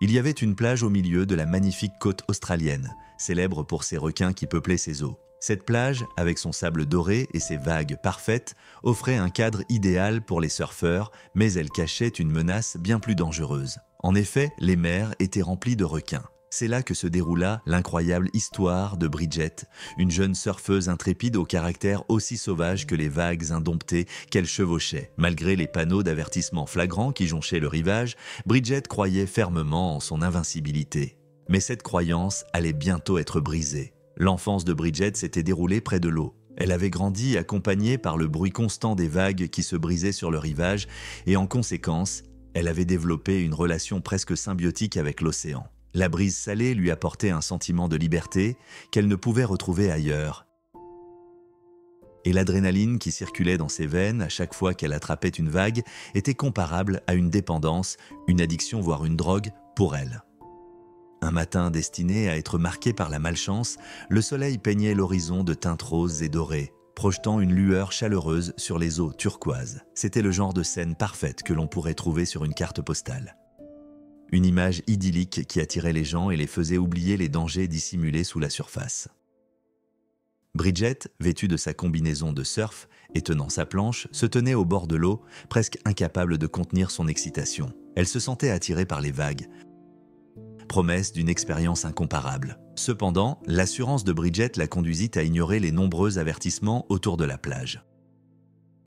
Il y avait une plage au milieu de la magnifique côte australienne, célèbre pour ses requins qui peuplaient ses eaux. Cette plage, avec son sable doré et ses vagues parfaites, offrait un cadre idéal pour les surfeurs, mais elle cachait une menace bien plus dangereuse. En effet, les mers étaient remplies de requins. C'est là que se déroula l'incroyable histoire de Bridget, une jeune surfeuse intrépide au caractère aussi sauvage que les vagues indomptées qu'elle chevauchait. Malgré les panneaux d'avertissement flagrants qui jonchaient le rivage, Bridget croyait fermement en son invincibilité. Mais cette croyance allait bientôt être brisée. L'enfance de Bridget s'était déroulée près de l'eau. Elle avait grandi accompagnée par le bruit constant des vagues qui se brisaient sur le rivage et en conséquence, elle avait développé une relation presque symbiotique avec l'océan. La brise salée lui apportait un sentiment de liberté qu'elle ne pouvait retrouver ailleurs. Et l'adrénaline qui circulait dans ses veines à chaque fois qu'elle attrapait une vague était comparable à une dépendance, une addiction voire une drogue pour elle. Un matin destiné à être marqué par la malchance, le soleil peignait l'horizon de teintes roses et dorées, projetant une lueur chaleureuse sur les eaux turquoises. C'était le genre de scène parfaite que l'on pourrait trouver sur une carte postale. Une image idyllique qui attirait les gens et les faisait oublier les dangers dissimulés sous la surface. Bridget, vêtue de sa combinaison de surf et tenant sa planche, se tenait au bord de l'eau, presque incapable de contenir son excitation. Elle se sentait attirée par les vagues, promesse d'une expérience incomparable. Cependant, l'assurance de Bridget la conduisit à ignorer les nombreux avertissements autour de la plage.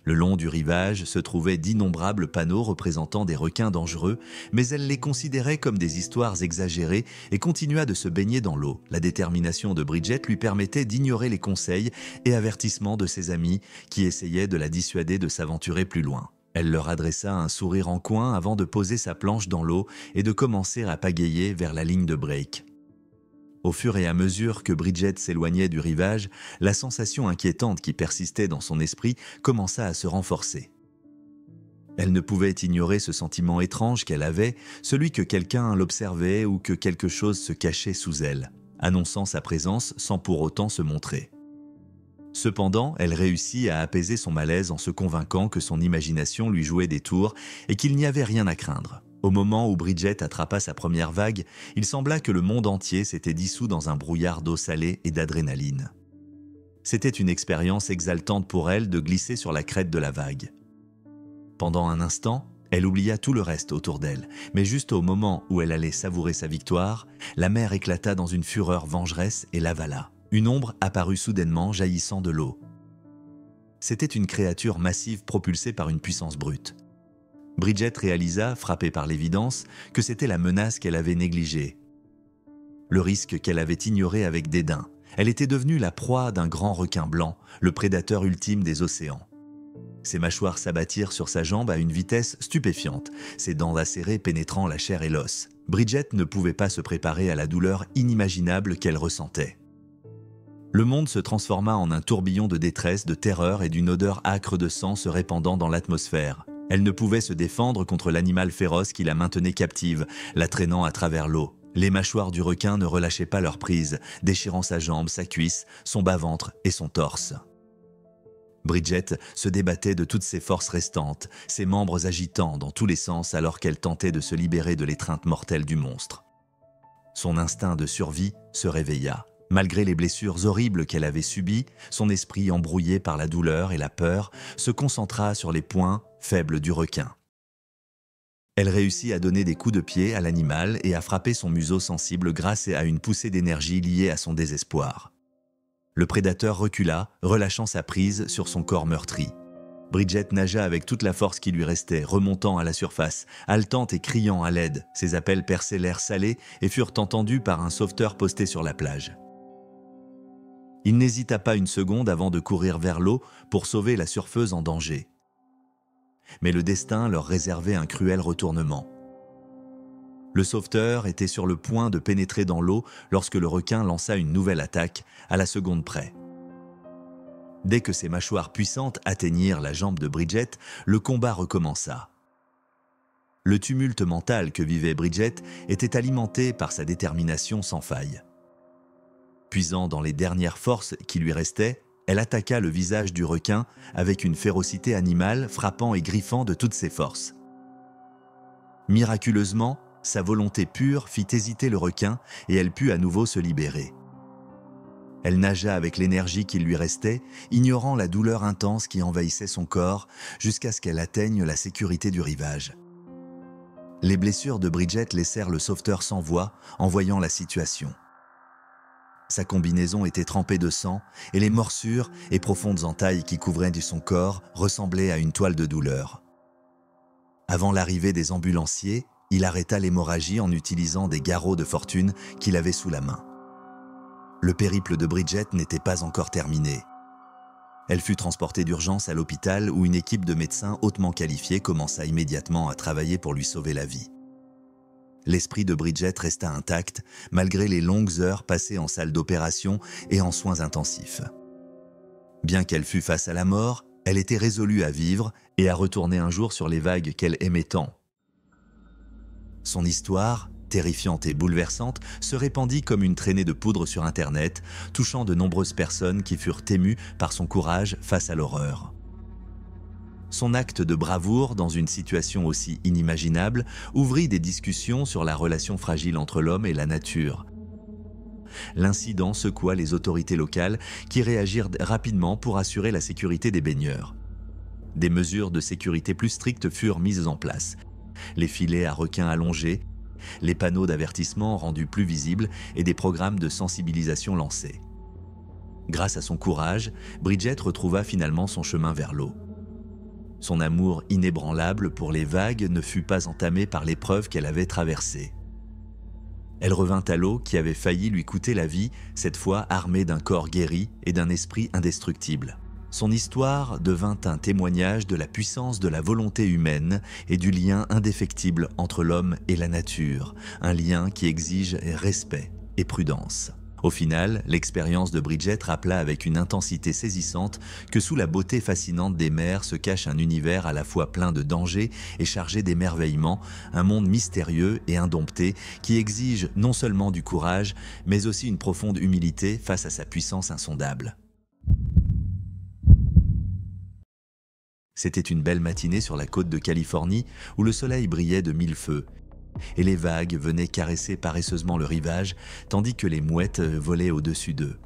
Le long du rivage se trouvaient d'innombrables panneaux représentant des requins dangereux, mais elle les considérait comme des histoires exagérées et continua de se baigner dans l'eau. La détermination de Bridget lui permettait d'ignorer les conseils et avertissements de ses amis qui essayaient de la dissuader de s'aventurer plus loin. Elle leur adressa un sourire en coin avant de poser sa planche dans l'eau et de commencer à pagayer vers la ligne de break. Au fur et à mesure que Bridget s'éloignait du rivage, la sensation inquiétante qui persistait dans son esprit commença à se renforcer. Elle ne pouvait ignorer ce sentiment étrange qu'elle avait, celui que quelqu'un l'observait ou que quelque chose se cachait sous elle, annonçant sa présence sans pour autant se montrer. Cependant, elle réussit à apaiser son malaise en se convainquant que son imagination lui jouait des tours et qu'il n'y avait rien à craindre. Au moment où Bridget attrapa sa première vague, il sembla que le monde entier s'était dissous dans un brouillard d'eau salée et d'adrénaline. C'était une expérience exaltante pour elle de glisser sur la crête de la vague. Pendant un instant, elle oublia tout le reste autour d'elle, mais juste au moment où elle allait savourer sa victoire, la mer éclata dans une fureur vengeresse et l'avala. Une ombre apparut soudainement jaillissant de l'eau. C'était une créature massive propulsée par une puissance brute. Bridget réalisa, frappée par l'évidence, que c'était la menace qu'elle avait négligée. Le risque qu'elle avait ignoré avec dédain. Elle était devenue la proie d'un grand requin blanc, le prédateur ultime des océans. Ses mâchoires s'abattirent sur sa jambe à une vitesse stupéfiante, ses dents acérées pénétrant la chair et l'os. Bridget ne pouvait pas se préparer à la douleur inimaginable qu'elle ressentait. Le monde se transforma en un tourbillon de détresse, de terreur et d'une odeur âcre de sang se répandant dans l'atmosphère. Elle ne pouvait se défendre contre l'animal féroce qui la maintenait captive, la traînant à travers l'eau. Les mâchoires du requin ne relâchaient pas leur prise, déchirant sa jambe, sa cuisse, son bas-ventre et son torse. Bridget se débattait de toutes ses forces restantes, ses membres agitant dans tous les sens alors qu'elle tentait de se libérer de l'étreinte mortelle du monstre. Son instinct de survie se réveilla. Malgré les blessures horribles qu'elle avait subies, son esprit embrouillé par la douleur et la peur se concentra sur les points faibles du requin. Elle réussit à donner des coups de pied à l'animal et à frapper son museau sensible grâce à une poussée d'énergie liée à son désespoir. Le prédateur recula, relâchant sa prise sur son corps meurtri. Bridget nagea avec toute la force qui lui restait, remontant à la surface, haletant et criant à l'aide. Ses appels perçaient l'air salé et furent entendus par un sauveteur posté sur la plage. Il n'hésita pas une seconde avant de courir vers l'eau pour sauver la surfeuse en danger. Mais le destin leur réservait un cruel retournement. Le sauveteur était sur le point de pénétrer dans l'eau lorsque le requin lança une nouvelle attaque, à la seconde près. Dès que ses mâchoires puissantes atteignirent la jambe de Bridget, le combat recommença. Le tumulte mental que vivait Bridget était alimenté par sa détermination sans faille. Puisant dans les dernières forces qui lui restaient, elle attaqua le visage du requin avec une férocité animale, frappant et griffant de toutes ses forces. Miraculeusement, Sa volonté pure fit hésiter le requin et elle put à nouveau se libérer. Elle nagea avec l'énergie qui lui restait, ignorant la douleur intense qui envahissait son corps jusqu'à ce qu'elle atteigne la sécurité du rivage. Les blessures de Bridget laissèrent le sauveteur sans voix en voyant la situation. Sa combinaison était trempée de sang et les morsures et profondes entailles qui couvraient son corps ressemblaient à une toile de douleur. Avant l'arrivée des ambulanciers, il arrêta l'hémorragie en utilisant des garrots de fortune qu'il avait sous la main. Le périple de Bridget n'était pas encore terminé. Elle fut transportée d'urgence à l'hôpital où une équipe de médecins hautement qualifiés commença immédiatement à travailler pour lui sauver la vie. L'esprit de Bridget resta intact malgré les longues heures passées en salle d'opération et en soins intensifs. Bien qu'elle fût face à la mort, elle était résolue à vivre et à retourner un jour sur les vagues qu'elle aimait tant. Son histoire, terrifiante et bouleversante, se répandit comme une traînée de poudre sur Internet, touchant de nombreuses personnes qui furent émues par son courage face à l'horreur. Son acte de bravoure dans une situation aussi inimaginable ouvrit des discussions sur la relation fragile entre l'homme et la nature. L'incident secoua les autorités locales qui réagirent rapidement pour assurer la sécurité des baigneurs. Des mesures de sécurité plus strictes furent mises en place. Les filets à requins allongés, les panneaux d'avertissement rendus plus visibles et des programmes de sensibilisation lancés. Grâce à son courage, Bridget retrouva finalement son chemin vers l'eau. Son amour inébranlable pour les vagues ne fut pas entamé par l'épreuve qu'elle avait traversée. Elle revint à l'eau qui avait failli lui coûter la vie, cette fois armée d'un corps guéri et d'un esprit indestructible. Son histoire devint un témoignage de la puissance de la volonté humaine et du lien indéfectible entre l'homme et la nature, un lien qui exige respect et prudence. Au final, l'expérience de Bridget rappela avec une intensité saisissante que sous la beauté fascinante des mers se cache un univers à la fois plein de dangers et chargé d'émerveillement, un monde mystérieux et indompté qui exige non seulement du courage, mais aussi une profonde humilité face à sa puissance insondable. C'était une belle matinée sur la côte de Californie où le soleil brillait de mille feux et les vagues venaient caresser paresseusement le rivage tandis que les mouettes volaient au-dessus d'eux.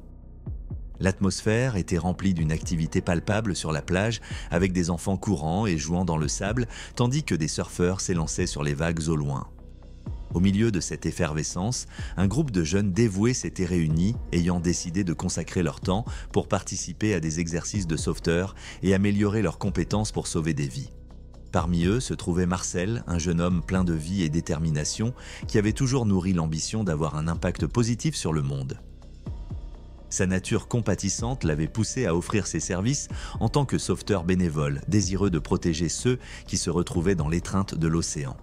L'atmosphère était remplie d'une activité palpable sur la plage avec des enfants courant et jouant dans le sable tandis que des surfeurs s'élançaient sur les vagues au loin. Au milieu de cette effervescence, un groupe de jeunes dévoués s'était réuni, ayant décidé de consacrer leur temps pour participer à des exercices de sauveteurs et améliorer leurs compétences pour sauver des vies. Parmi eux se trouvait Marcel, un jeune homme plein de vie et détermination qui avait toujours nourri l'ambition d'avoir un impact positif sur le monde. Sa nature compatissante l'avait poussé à offrir ses services en tant que sauveteur bénévole, désireux de protéger ceux qui se retrouvaient dans l'étreinte de l'océan.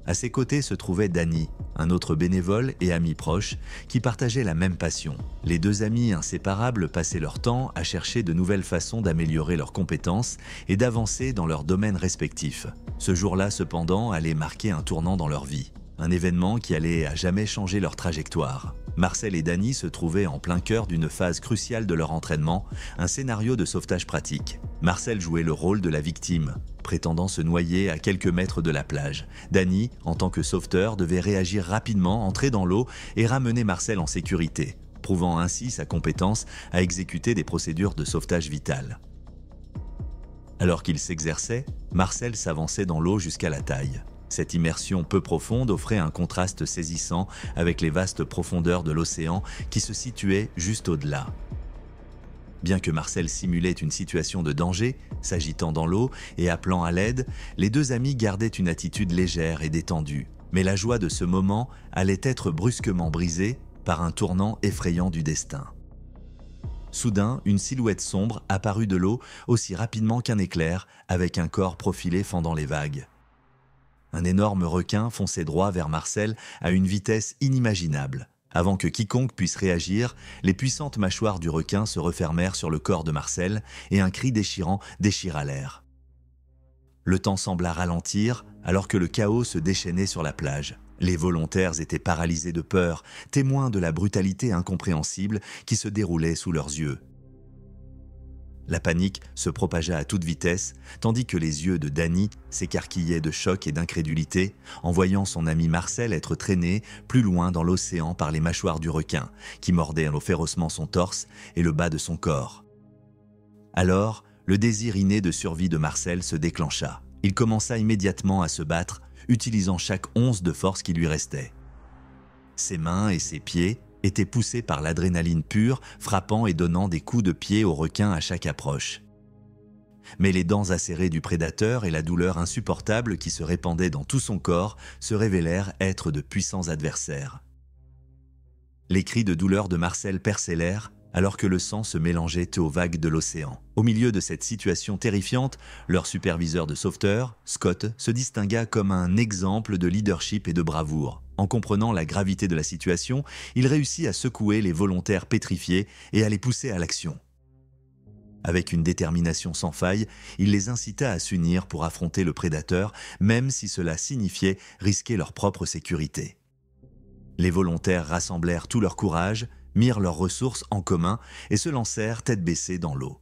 À ses côtés se trouvait Danny, un autre bénévole et ami proche, qui partageait la même passion. Les deux amis inséparables passaient leur temps à chercher de nouvelles façons d'améliorer leurs compétences et d'avancer dans leurs domaines respectifs. Ce jour-là, cependant, allait marquer un tournant dans leur vie. Un événement qui allait à jamais changer leur trajectoire. Marcel et Danny se trouvaient en plein cœur d'une phase cruciale de leur entraînement, un scénario de sauvetage pratique. Marcel jouait le rôle de la victime, prétendant se noyer à quelques mètres de la plage. Danny, en tant que sauveteur, devait réagir rapidement, entrer dans l'eau et ramener Marcel en sécurité, prouvant ainsi sa compétence à exécuter des procédures de sauvetage vitales. Alors qu'il s'exerçait, Marcel s'avançait dans l'eau jusqu'à la taille. Cette immersion peu profonde offrait un contraste saisissant avec les vastes profondeurs de l'océan qui se situaient juste au-delà. Bien que Marcel simulait une situation de danger, s'agitant dans l'eau et appelant à l'aide, les deux amis gardaient une attitude légère et détendue. Mais la joie de ce moment allait être brusquement brisée par un tournant effrayant du destin. Soudain, une silhouette sombre apparut de l'eau aussi rapidement qu'un éclair, avec un corps profilé fendant les vagues. Un énorme requin fonçait droit vers Marcel à une vitesse inimaginable. Avant que quiconque puisse réagir, les puissantes mâchoires du requin se refermèrent sur le corps de Marcel et un cri déchirant déchira l'air. Le temps sembla ralentir alors que le chaos se déchaînait sur la plage. Les volontaires étaient paralysés de peur, témoins de la brutalité incompréhensible qui se déroulait sous leurs yeux. La panique se propagea à toute vitesse, tandis que les yeux de Danny s'écarquillaient de choc et d'incrédulité en voyant son ami Marcel être traîné plus loin dans l'océan par les mâchoires du requin, qui mordait férocement son torse et le bas de son corps. Alors, le désir inné de survie de Marcel se déclencha. Il commença immédiatement à se battre, utilisant chaque once de force qui lui restait. Ses mains et ses pieds étaient poussés par l'adrénaline pure, frappant et donnant des coups de pied au requin à chaque approche. Mais les dents acérées du prédateur et la douleur insupportable qui se répandait dans tout son corps se révélèrent être de puissants adversaires. Les cris de douleur de Marcel percellèrent alors que le sang se mélangeait aux vagues de l'océan. Au milieu de cette situation terrifiante, leur superviseur de sauveteurs, Scott, se distingua comme un exemple de leadership et de bravoure. En comprenant la gravité de la situation, il réussit à secouer les volontaires pétrifiés et à les pousser à l'action. Avec une détermination sans faille, il les incita à s'unir pour affronter le prédateur, même si cela signifiait risquer leur propre sécurité. Les volontaires rassemblèrent tout leur courage, mirent leurs ressources en commun et se lancèrent tête baissée dans l'eau.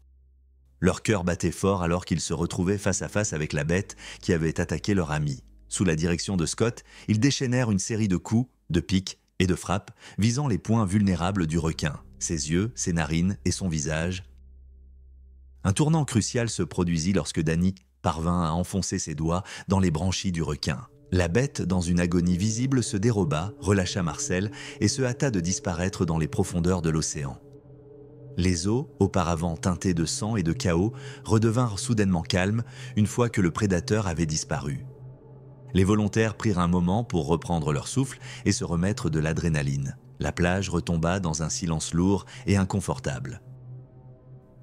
Leur cœur battait fort alors qu'ils se retrouvaient face à face avec la bête qui avait attaqué leur ami. Sous la direction de Scott, ils déchaînèrent une série de coups, de pics et de frappes visant les points vulnérables du requin, ses yeux, ses narines et son visage. Un tournant crucial se produisit lorsque Danny parvint à enfoncer ses doigts dans les branchies du requin. La bête, dans une agonie visible, se déroba, relâcha Marcel et se hâta de disparaître dans les profondeurs de l'océan. Les eaux, auparavant teintées de sang et de chaos, redevinrent soudainement calmes une fois que le prédateur avait disparu. Les volontaires prirent un moment pour reprendre leur souffle et se remettre de l'adrénaline. La plage retomba dans un silence lourd et inconfortable.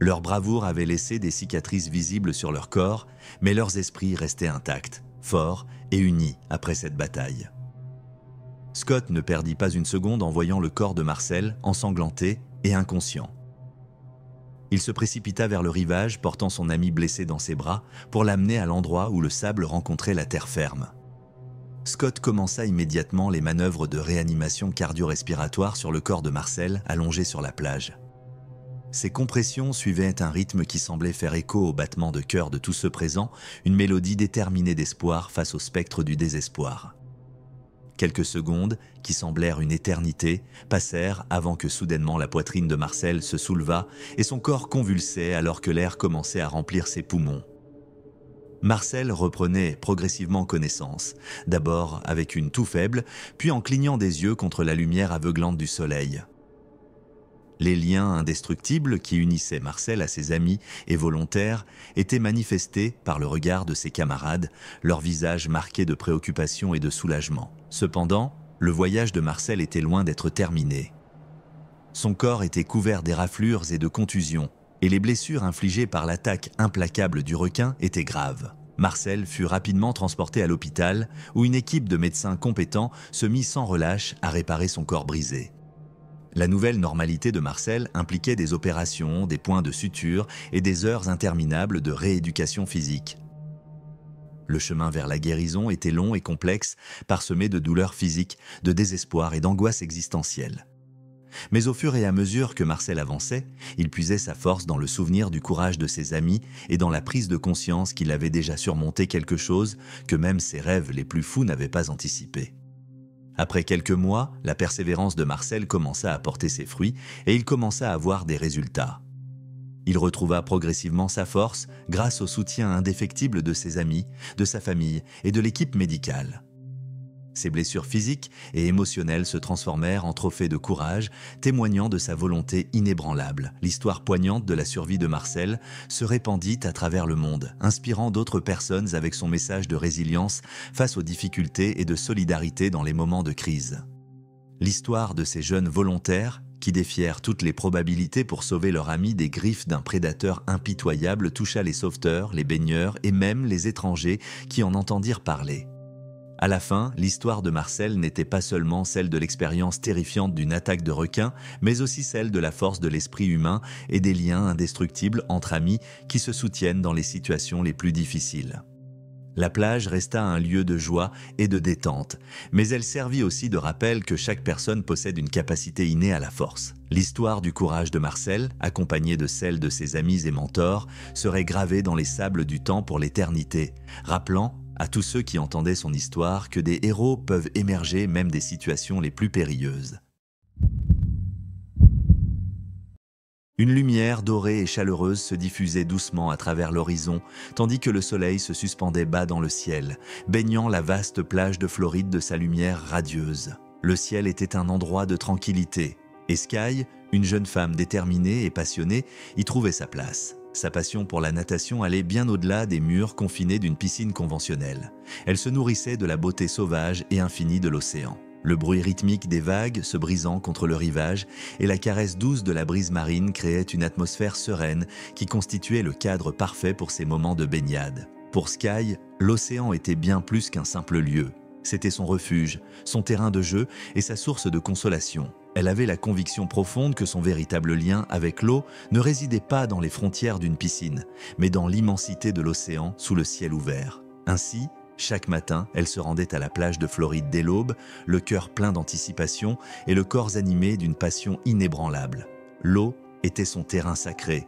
Leur bravoure avait laissé des cicatrices visibles sur leur corps, mais leurs esprits restaient intacts, forts et unis après cette bataille. Scott ne perdit pas une seconde en voyant le corps de Marcel ensanglanté et inconscient. Il se précipita vers le rivage, portant son ami blessé dans ses bras, pour l'amener à l'endroit où le sable rencontrait la terre ferme. Scott commença immédiatement les manœuvres de réanimation cardio-respiratoire sur le corps de Marcel allongé sur la plage. Ces compressions suivaient un rythme qui semblait faire écho au battement de cœur de tous ceux présents, une mélodie déterminée d'espoir face au spectre du désespoir. Quelques secondes, qui semblèrent une éternité, passèrent avant que soudainement la poitrine de Marcel se souleva et son corps convulsait alors que l'air commençait à remplir ses poumons. Marcel reprenait progressivement connaissance, d'abord avec une toux faible, puis en clignant des yeux contre la lumière aveuglante du soleil. Les liens indestructibles qui unissaient Marcel à ses amis et volontaires étaient manifestés par le regard de ses camarades, leurs visages marqués de préoccupation et de soulagement. Cependant, le voyage de Marcel était loin d'être terminé. Son corps était couvert d'éraflures et de contusions, et les blessures infligées par l'attaque implacable du requin étaient graves. Marcel fut rapidement transporté à l'hôpital, où une équipe de médecins compétents se mit sans relâche à réparer son corps brisé. La nouvelle normalité de Marcel impliquait des opérations, des points de suture et des heures interminables de rééducation physique. Le chemin vers la guérison était long et complexe, parsemé de douleurs physiques, de désespoir et d'angoisse existentielle. Mais au fur et à mesure que Marcel avançait, il puisait sa force dans le souvenir du courage de ses amis et dans la prise de conscience qu'il avait déjà surmonté quelque chose que même ses rêves les plus fous n'avaient pas anticipé. Après quelques mois, la persévérance de Marcel commença à porter ses fruits et il commença à voir des résultats. Il retrouva progressivement sa force grâce au soutien indéfectible de ses amis, de sa famille et de l'équipe médicale. Ses blessures physiques et émotionnelles se transformèrent en trophées de courage, témoignant de sa volonté inébranlable. L'histoire poignante de la survie de Marcel se répandit à travers le monde, inspirant d'autres personnes avec son message de résilience face aux difficultés et de solidarité dans les moments de crise. L'histoire de ces jeunes volontaires, qui défièrent toutes les probabilités pour sauver leur ami des griffes d'un prédateur impitoyable, toucha les sauveteurs, les baigneurs et même les étrangers qui en entendirent parler. À la fin, l'histoire de Marcel n'était pas seulement celle de l'expérience terrifiante d'une attaque de requin, mais aussi celle de la force de l'esprit humain et des liens indestructibles entre amis qui se soutiennent dans les situations les plus difficiles. La plage resta un lieu de joie et de détente, mais elle servit aussi de rappel que chaque personne possède une capacité innée à la force. L'histoire du courage de Marcel, accompagnée de celle de ses amis et mentors, serait gravée dans les sables du temps pour l'éternité, rappelant à tous ceux qui entendaient son histoire que des héros peuvent émerger même des situations les plus périlleuses. Une lumière dorée et chaleureuse se diffusait doucement à travers l'horizon, tandis que le soleil se suspendait bas dans le ciel, baignant la vaste plage de Floride de sa lumière radieuse. Le ciel était un endroit de tranquillité, et Sky, une jeune femme déterminée et passionnée, y trouvait sa place. Sa passion pour la natation allait bien au-delà des murs confinés d'une piscine conventionnelle. Elle se nourrissait de la beauté sauvage et infinie de l'océan. Le bruit rythmique des vagues se brisant contre le rivage et la caresse douce de la brise marine créaient une atmosphère sereine qui constituait le cadre parfait pour ces moments de baignade. Pour Sky, l'océan était bien plus qu'un simple lieu. C'était son refuge, son terrain de jeu et sa source de consolation. Elle avait la conviction profonde que son véritable lien avec l'eau ne résidait pas dans les frontières d'une piscine, mais dans l'immensité de l'océan sous le ciel ouvert. Ainsi, chaque matin, elle se rendait à la plage de Floride dès l'aube, le cœur plein d'anticipation et le corps animé d'une passion inébranlable. L'eau était son terrain sacré.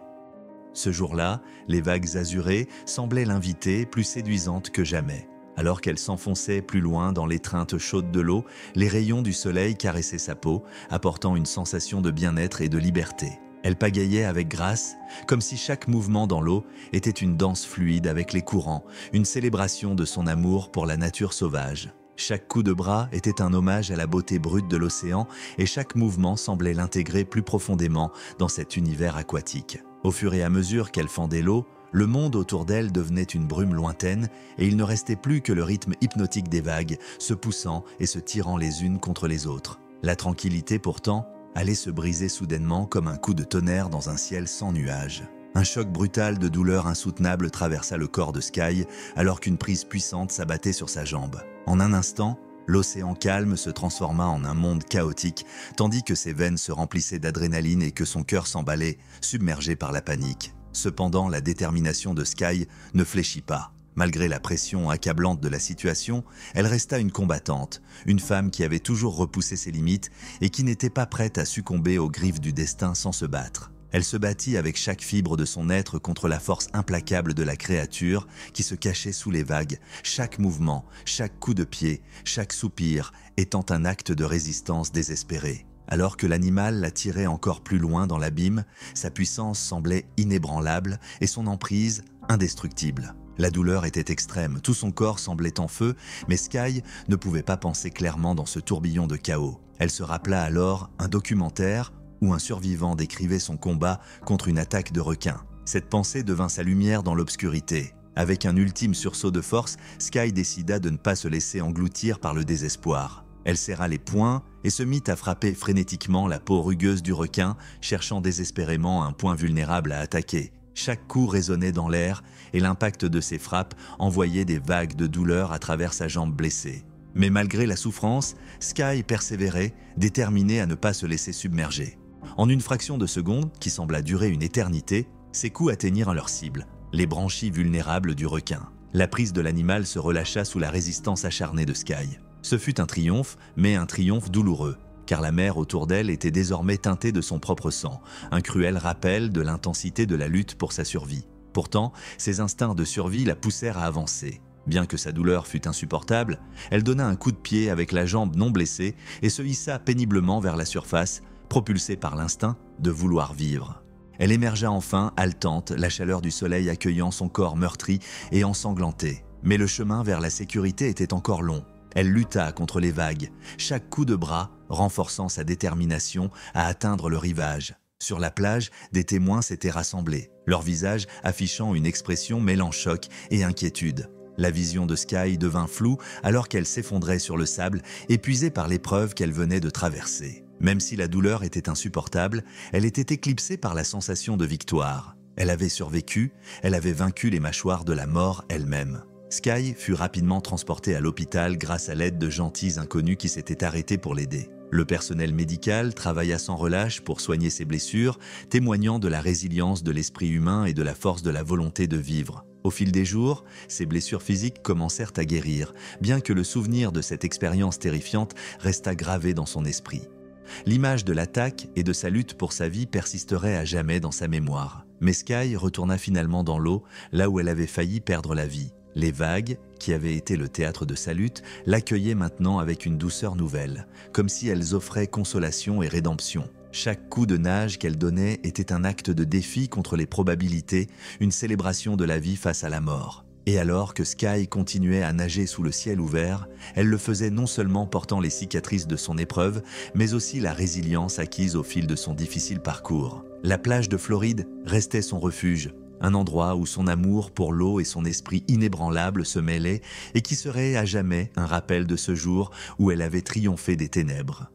Ce jour-là, les vagues azurées semblaient l'inviter plus séduisante que jamais. Alors qu'elle s'enfonçait plus loin dans l'étreinte chaude de l'eau, les rayons du soleil caressaient sa peau, apportant une sensation de bien-être et de liberté. Elle pagayait avec grâce, comme si chaque mouvement dans l'eau était une danse fluide avec les courants, une célébration de son amour pour la nature sauvage. Chaque coup de bras était un hommage à la beauté brute de l'océan et chaque mouvement semblait l'intégrer plus profondément dans cet univers aquatique. Au fur et à mesure qu'elle fendait l'eau, le monde autour d'elle devenait une brume lointaine et il ne restait plus que le rythme hypnotique des vagues, se poussant et se tirant les unes contre les autres. La tranquillité pourtant allait se briser soudainement comme un coup de tonnerre dans un ciel sans nuages. Un choc brutal de douleur insoutenable traversa le corps de Sky alors qu'une prise puissante s'abattait sur sa jambe. En un instant, l'océan calme se transforma en un monde chaotique, tandis que ses veines se remplissaient d'adrénaline et que son cœur s'emballait, submergé par la panique. Cependant, la détermination de Sky ne fléchit pas. Malgré la pression accablante de la situation, elle resta une combattante, une femme qui avait toujours repoussé ses limites et qui n'était pas prête à succomber aux griffes du destin sans se battre. Elle se battit avec chaque fibre de son être contre la force implacable de la créature qui se cachait sous les vagues, chaque mouvement, chaque coup de pied, chaque soupir étant un acte de résistance désespérée. Alors que l'animal la tirait encore plus loin dans l'abîme, sa puissance semblait inébranlable et son emprise indestructible. La douleur était extrême, tout son corps semblait en feu, mais Sky ne pouvait pas penser clairement dans ce tourbillon de chaos. Elle se rappela alors un documentaire où un survivant décrivait son combat contre une attaque de requins. Cette pensée devint sa lumière dans l'obscurité. Avec un ultime sursaut de force, Sky décida de ne pas se laisser engloutir par le désespoir. Elle serra les poings et se mit à frapper frénétiquement la peau rugueuse du requin, cherchant désespérément un point vulnérable à attaquer. Chaque coup résonnait dans l'air et l'impact de ses frappes envoyait des vagues de douleur à travers sa jambe blessée. Mais malgré la souffrance, Sky persévérait, déterminée à ne pas se laisser submerger. En une fraction de seconde, qui sembla durer une éternité, ses coups atteignirent leur cible, les branchies vulnérables du requin. La prise de l'animal se relâcha sous la résistance acharnée de Sky. Ce fut un triomphe, mais un triomphe douloureux, car la mer autour d'elle était désormais teintée de son propre sang, un cruel rappel de l'intensité de la lutte pour sa survie. Pourtant, ses instincts de survie la poussèrent à avancer. Bien que sa douleur fût insupportable, elle donna un coup de pied avec la jambe non blessée et se hissa péniblement vers la surface, propulsée par l'instinct de vouloir vivre. Elle émergea enfin, haletante, la chaleur du soleil accueillant son corps meurtri et ensanglanté. Mais le chemin vers la sécurité était encore long. Elle lutta contre les vagues, chaque coup de bras renforçant sa détermination à atteindre le rivage. Sur la plage, des témoins s'étaient rassemblés, leurs visages affichant une expression mêlant choc et inquiétude. La vision de Sky devint floue alors qu'elle s'effondrait sur le sable, épuisée par l'épreuve qu'elle venait de traverser. Même si la douleur était insupportable, elle était éclipsée par la sensation de victoire. Elle avait survécu, elle avait vaincu les mâchoires de la mort elle-même. Sky fut rapidement transportée à l'hôpital grâce à l'aide de gentils inconnus qui s'étaient arrêtés pour l'aider. Le personnel médical travailla sans relâche pour soigner ses blessures, témoignant de la résilience de l'esprit humain et de la force de la volonté de vivre. Au fil des jours, ses blessures physiques commencèrent à guérir, bien que le souvenir de cette expérience terrifiante restât gravé dans son esprit. L'image de l'attaque et de sa lutte pour sa vie persisterait à jamais dans sa mémoire. Mais Sky retourna finalement dans l'eau, là où elle avait failli perdre la vie. Les vagues, qui avaient été le théâtre de sa lutte, l'accueillaient maintenant avec une douceur nouvelle, comme si elles offraient consolation et rédemption. Chaque coup de nage qu'elle donnait était un acte de défi contre les probabilités, une célébration de la vie face à la mort. Et alors que Sky continuait à nager sous le ciel ouvert, elle le faisait non seulement portant les cicatrices de son épreuve, mais aussi la résilience acquise au fil de son difficile parcours. La plage de Floride restait son refuge, un endroit où son amour pour l'eau et son esprit inébranlable se mêlaient et qui serait à jamais un rappel de ce jour où elle avait triomphé des ténèbres.